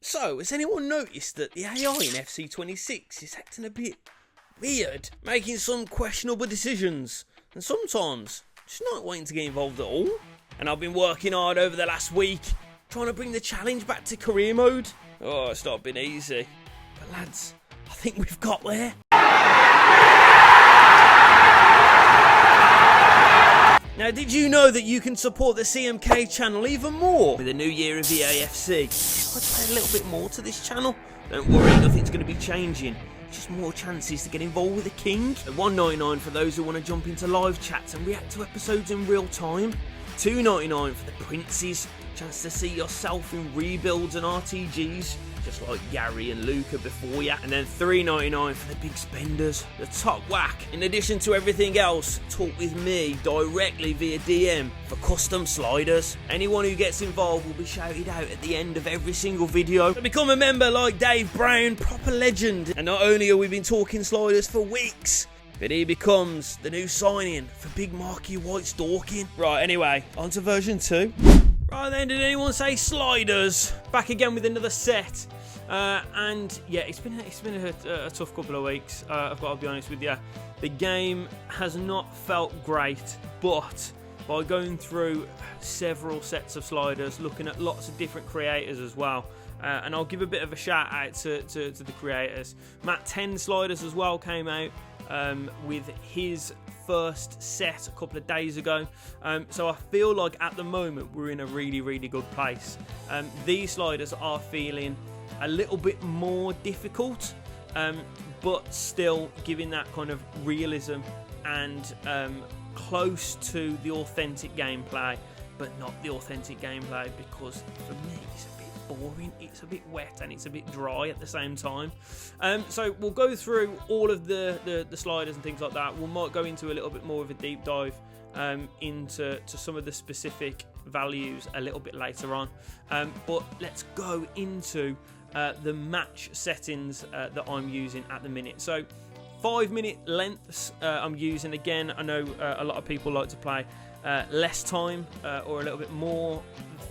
So, has anyone noticed that the AI in FC26 is acting a bit weird, making some questionable decisions, and sometimes just not wanting to get involved at all? And I've been working hard over the last week, trying to bring the challenge back to career mode. Oh, it's not been easy. But lads, I think we've got there. Now, did you know that you can support the CMK channel even more with a new year of eafc? I'd pay a little bit more to this channel. Don't worry, nothing's going to be changing. Just more chances to get involved with the king. At $1.99 for those who want to jump into live chats and react to episodes in real time. $2.99 for the princes, chance to see yourself in rebuilds and RTGs, just like Gary and Luca before ya. And then $3.99 for the big spenders, the top whack. In addition to everything else, talk with me directly via DM for custom sliders. Anyone who gets involved will be shouted out at the end of every single video. So become a member like Dave Brown, proper legend. And not only have we been talking sliders for weeks, but he becomes the new signing for Big Marky White's Dorking. Right, anyway, on to version 2. Right then, did anyone say sliders? Back again with another set. And yeah, it's been a tough couple of weeks. I've got to be honest with you. The game has not felt great, but by going through several sets of sliders, looking at lots of different creators as well. And I'll give a bit of a shout out to the creators. Matt 10 Sliders as well came out with his first set a couple of days ago, so I feel like at the moment we're in a really good place. These sliders are feeling a little bit more difficult, but still giving that kind of realism and close to the authentic gameplay, but not the authentic gameplay, because for me it's a bit boring, it's a bit wet, and it's a bit dry at the same time. So we'll go through all of the sliders and things like that. We might go into a little bit more of a deep dive into some of the specific values a little bit later on. But let's go into the match settings that I'm using at the minute. So 5-minute lengths I'm using. Again, I know a lot of people like to play less time or a little bit more.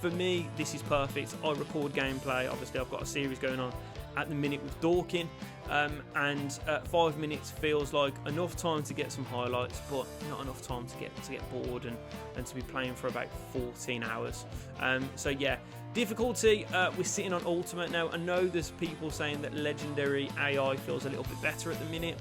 For me, this is perfect. I record gameplay. Obviously, I've got a series going on at the minute with Dorking, and 5 minutes feels like enough time to get some highlights, but not enough time to get bored and to be playing for about 14 hours. So yeah, difficulty, we're sitting on ultimate now. I know there's people saying that legendary AI feels a little bit better at the minute.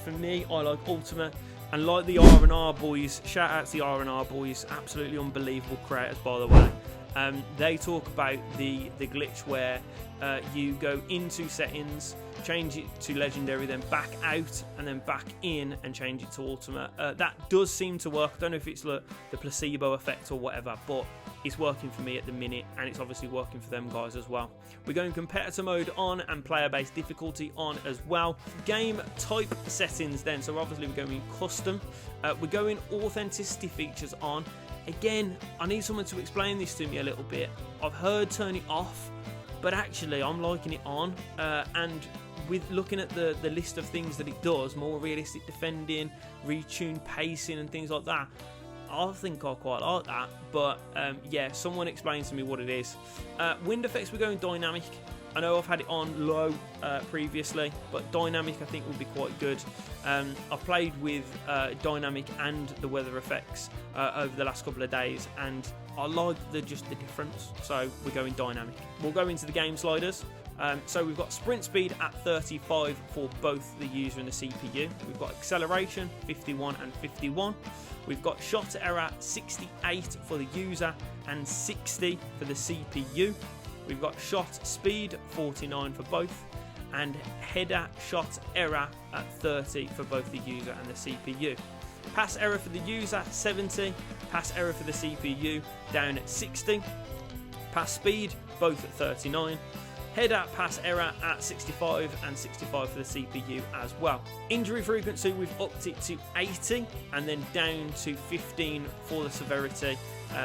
For me, I like ultimate. And like the R&R boys, shout out to the R&R boys, absolutely unbelievable creators, by the way. They talk about the glitch where you go into settings, change it to legendary, then back out, and then back in and change it to ultimate. That does seem to work. I don't know if it's the placebo effect or whatever, but it's working for me at the minute, and it's obviously working for them guys as well. We're going competitor mode on and player-based difficulty on as well. Game type settings then, so obviously we're going custom. We're going authenticity features on. Again, I need someone to explain this to me a little bit. I've heard turn it off, but actually I'm liking it on. And with looking at the list of things that it does, more realistic defending, retuned pacing and things like that, I think I quite like that. But yeah, someone explains to me what it is. Wind effects, we're going dynamic. I know I've had it on low previously, but dynamic I think will be quite good. I've played with dynamic and the weather effects over the last couple of days, and I like just the difference, so we're going dynamic. We'll go into the game sliders. So we've got sprint speed at 35 for both the user and the CPU. We've got acceleration 51 and 51. We've got shot error 68 for the user and 60 for the CPU. We've got shot speed 49 for both, and header shot error at 30 for both the user and the CPU. Pass error for the user 70, pass error for the CPU down at 60. Pass speed both at 39. Header pass error at 65 and 65 for the CPU as well. Injury frequency, we've upped it to 80 and then down to 15 for the severity.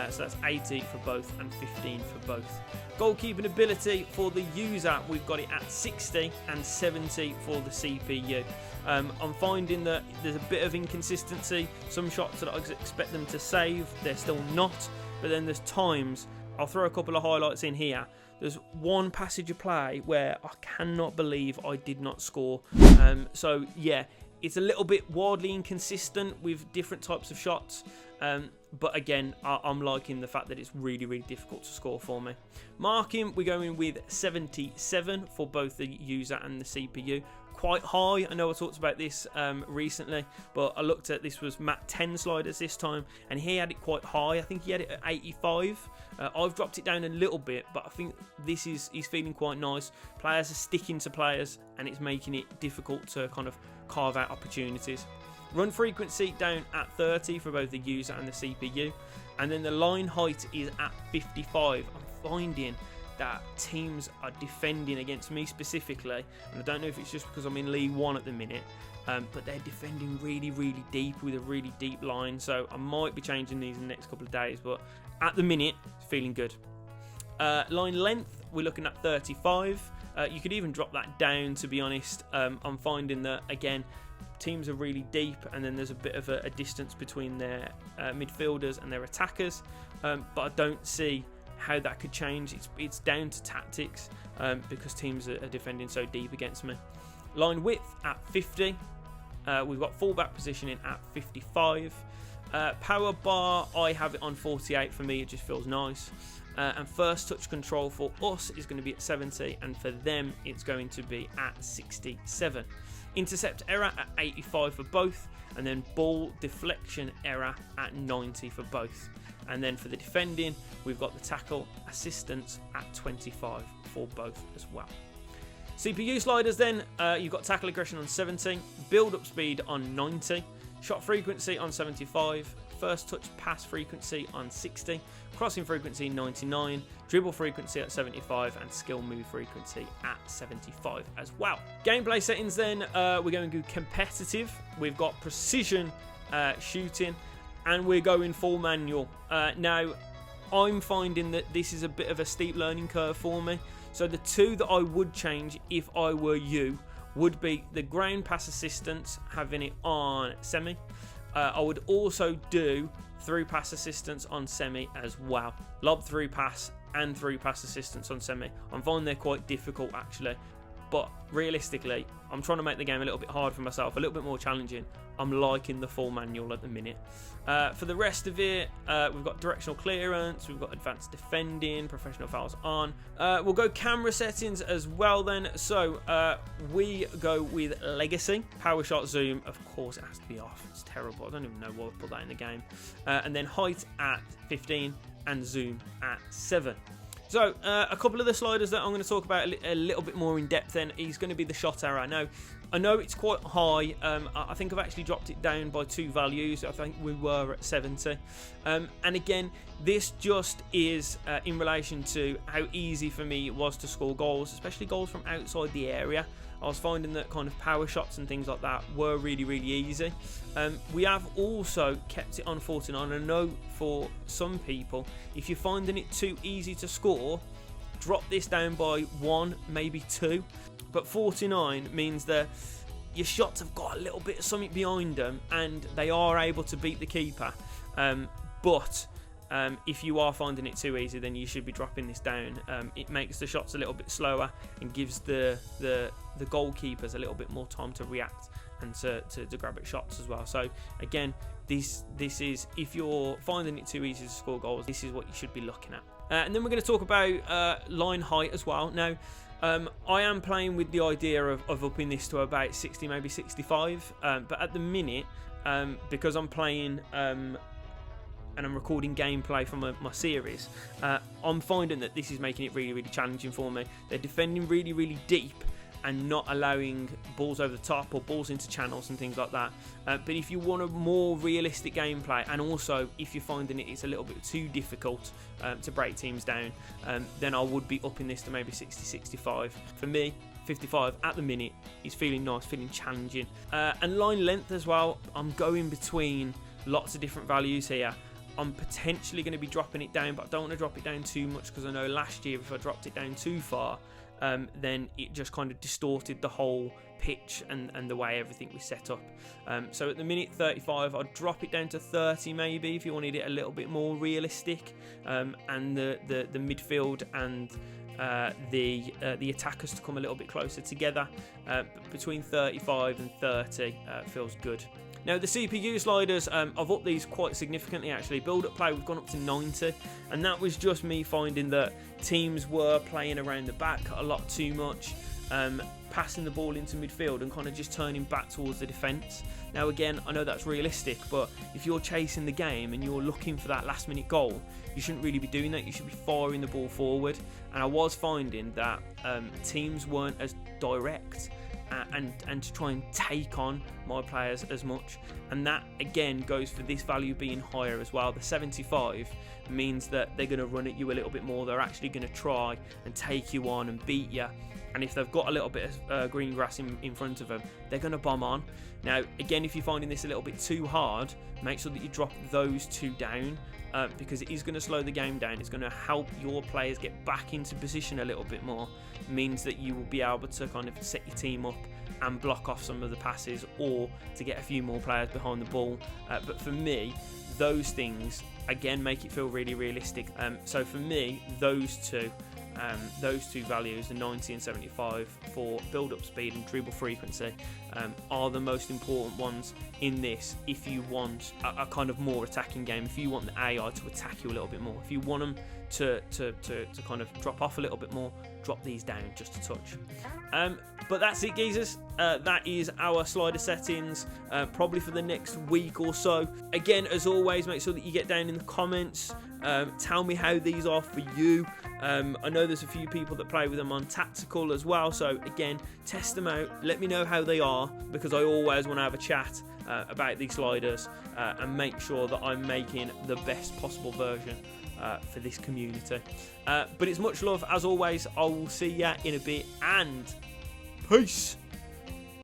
So that's 80 for both and 15 for both. Goalkeeping ability for the user, we've got it at 60 and 70 for the CPU. I'm finding that there's a bit of inconsistency. Some shots that I expect them to save, they're still not. But then there's times, I'll throw a couple of highlights in here. there's one passage of play where I cannot believe I did not score. So yeah, it's a little bit wildly inconsistent with different types of shots. But again, I'm liking the fact that it's really, really difficult to score for me. Marking, we're going with 77 for both the user and the CPU. Quite high. I know I talked about this recently, but I looked at this was Matt 10 sliders this time, and he had it quite high. I think he had it at 85. I've dropped it down a little bit, but I think he's feeling quite nice. Players are sticking to players, and it's making it difficult to kind of carve out opportunities. Run frequency down at 30 for both the user and the CPU, and then the line height is at 55. I'm finding that teams are defending against me specifically, and I don't know if it's just because I'm in League 1 at the minute, but they're defending really, really deep with a really deep line, so I might be changing these in the next couple of days, but at the minute, it's feeling good. Line length, we're looking at 35. You could even drop that down, to be honest. I'm finding that, again, teams are really deep, and then there's a bit of a distance between their midfielders and their attackers, but I don't see how that could change. It's down to tactics, because teams are defending so deep against me. Line width at 50. We've got fullback positioning at 55. Power bar, I have it on 48. For me, it just feels nice. And first touch control for us is going to be at 70, and for them it's going to be at 67. Intercept error at 85 for both, and then ball deflection error at 90 for both. And then for the defending, we've got the tackle assistance at 25 for both as well. CPU sliders then, you've got tackle aggression on 70, build up speed on 90, shot frequency on 75, first touch pass frequency on 60, crossing frequency 99, dribble frequency at 75, and skill move frequency at 75 as well. Gameplay settings then, we're going to go competitive. We've got precision shooting, and we're going full manual. Now, I'm finding that this is a bit of a steep learning curve for me. So the two that I would change if I were you would be the ground pass assistance, having it on semi. I would also do through pass assistance on semi as well. Lob through pass and through pass assistance on semi. I'm finding they're quite difficult actually, but realistically, I'm trying to make the game a little bit hard for myself, a little bit more challenging. I'm liking the full manual at the minute. For the rest of it, we've got directional clearance, we've got advanced defending, professional fouls on. We'll go camera settings as well then. So we go with legacy. Power shot zoom, of course it has to be off. It's terrible. I don't even know why I put that in the game. And then height at 15 and zoom at 7. So, a couple of the sliders that I'm going to talk about a little bit more in depth then is going to be the shot error. Now, I know it's quite high. I think I've actually dropped it down by 2 values. I think we were at 70. And again, this just is in relation to how easy for me it was to score goals, especially goals from outside the area. I was finding that kind of power shots and things like that were really, really easy. We have also kept it on 49. I know for some people, if you're finding it too easy to score, drop this down by 1, maybe 2. But 49 means that your shots have got a little bit of something behind them, and they are able to beat the keeper. But if you are finding it too easy, then you should be dropping this down. It makes the shots a little bit slower and gives the goalkeepers a little bit more time to react and to grab at shots as well. So again, this is, if you're finding it too easy to score goals, this is what you should be looking at. And then we're going to talk about line height as well. Now, I am playing with the idea of upping this to about 60, maybe 65. But at the minute, because I'm playing and I'm recording gameplay from my series, I'm finding that this is making it really, really challenging for me. They're defending really, really deep and not allowing balls over the top or balls into channels and things like that. But if you want a more realistic gameplay, and also if you're finding it's a little bit too difficult to break teams down, then I would be upping this to maybe 60, 65. For me, 55 at the minute is feeling nice, feeling challenging. And line length as well, I'm going between lots of different values here. I'm potentially going to be dropping it down, but I don't want to drop it down too much, because I know last year if I dropped it down too far, then it just kind of distorted the whole pitch and the way everything was set up. So at the minute 35, I'd drop it down to 30 maybe if you wanted it a little bit more realistic, and the midfield and the attackers to come a little bit closer together. Between 35 and 30 feels good. Now the CPU sliders, I've upped these quite significantly actually. Build up play, we've gone up to 90, and that was just me finding that teams were playing around the back a lot too much, passing the ball into midfield and kind of just turning back towards the defence. Now again, I know that's realistic, but if you're chasing the game and you're looking for that last minute goal, you shouldn't really be doing that. You should be firing the ball forward. And I was finding that teams weren't as direct and to try and take on my players as much, and that again goes for this value being higher as well. The 75 means that they're going to run at you a little bit more. They're actually going to try and take you on and beat you, and if they've got a little bit of green grass in front of them, they're going to bomb on. Now again, if you're finding this a little bit too hard, make sure that you drop those two down, because it is going to slow the game down. It's going to help your players get back into position a little bit more. It means that you will be able to kind of set your team up and block off some of the passes, or to get a few more players behind the ball. But for me, those things again make it feel really realistic. So for me, those two values, the 90 and 75 for build-up speed and dribble frequency, are the most important ones in this. If you want a kind of more attacking game, if you want the AI to attack you a little bit more, if you want them to kind of drop off a little bit more, drop these down just a touch. But that's it, geezers. That is our slider settings, probably for the next week or so. Again, as always, make sure that you get down in the comments. Tell me how these are for you. I know there's a few people that play with them on tactical as well, so again, test them out. Let me know how they are, because I always want to have a chat about these sliders and make sure that I'm making the best possible version for this community. But it's much love as always. I will see ya in a bit, and peace.